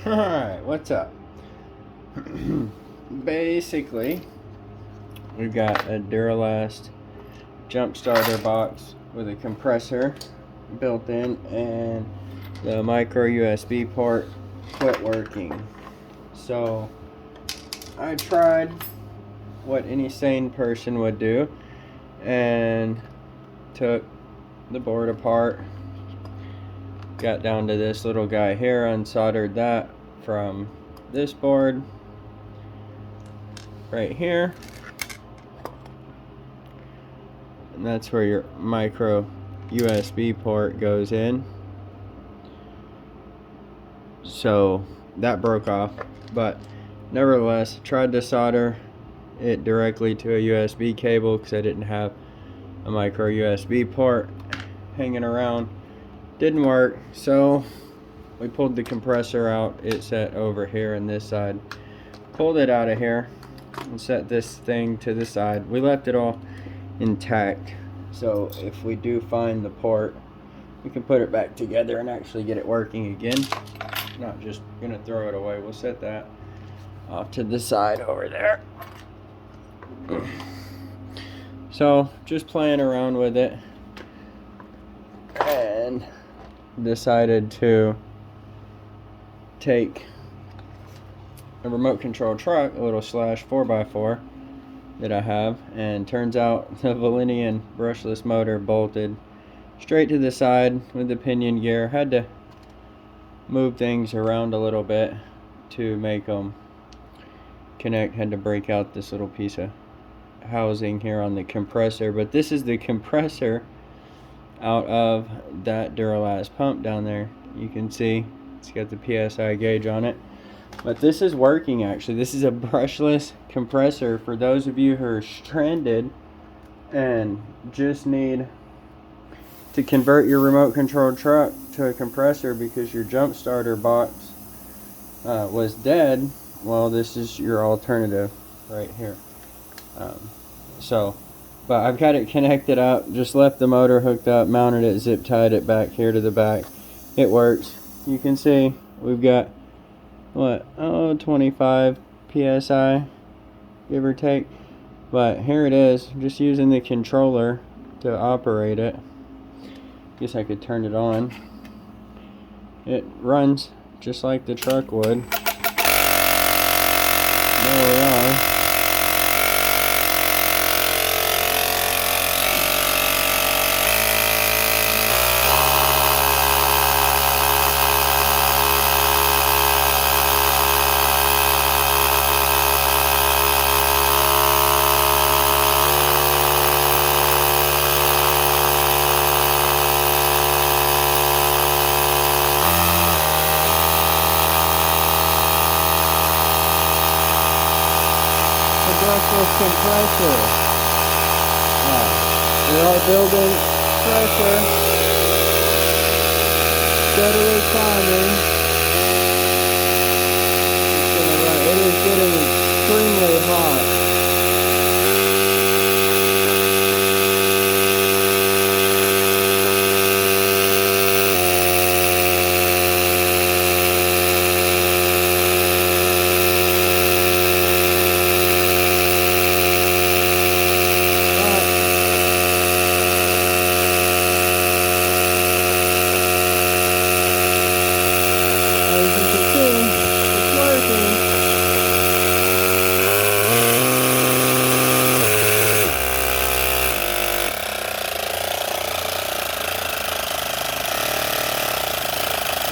Alright, what's up? Basically, we've got a Duralast jump starter box with a compressor built in, and the micro USB port quit working. So I tried what any sane person would do and took the board apart, got down to this little guy here, unsoldered that from this board right here, and that's where your micro USB port goes in. So that broke off, but nevertheless tried to solder it directly to a USB cable because I didn't have a micro USB port hanging around. Didn't work, so we pulled the compressor out. It sat over here on this side. Pulled it out of here and set this thing to the side. We left it all intact, so if we do find the port, we can put it back together and actually get it working again. Not just gonna throw it away. We'll set that off to the side over there. So just playing around with it, and decided to take a remote control truck, a little slash 4x4 that I have, and turns out the Valenian brushless motor bolted straight to the side with the pinion gear. Had to move things around a little bit to make them connect. Had to break out this little piece of housing here on the compressor, but this is the compressor out of that Duralast pump down there. You can see it's got the PSI gauge on it, but this is working actually. This is a brushless compressor for those of you who are stranded and just need to convert your remote control truck to a compressor because your jump starter box was dead. Well, this is your alternative right here. But I've got it connected up, just left the motor hooked up, mounted it, zip tied it back here to the back. It works. You can see we've got, what, 25 PSI, give or take. But here it is, just using the controller to operate it. Guess I could turn it on. It runs just like the truck would. There we are. Brushless compressor. We are building pressure, steadily climbing. It is getting extremely hot.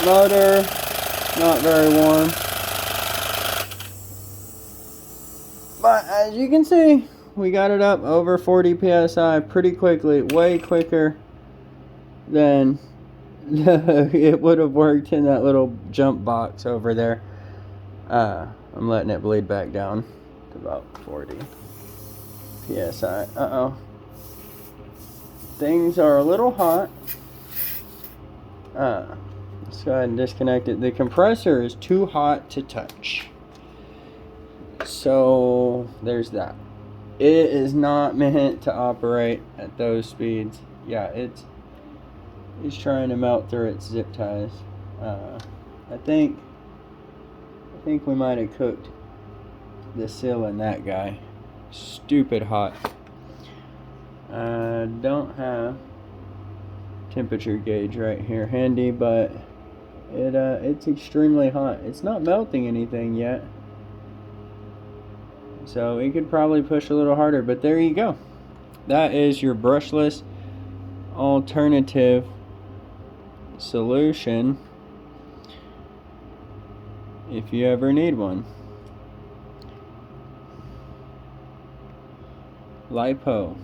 Motor, not very warm. But as you can see, we got it up over 40 PSI pretty quickly, way quicker than it would have worked in that little jump box over there. I'm letting it bleed back down to about 40 PSI. Things are a little hot. Let's go ahead and disconnect it. The compressor is too hot to touch. So there's that. It is not meant to operate at those speeds. Yeah, it's trying to melt through its zip ties. I think I think we might have cooked the seal in that guy. Stupid hot. I don't have temperature gauge right here handy, but it's extremely hot. It's not melting anything yet, so it could probably push a little harder, but there you go. That is your brushless alternative solution if you ever need one. Lipo.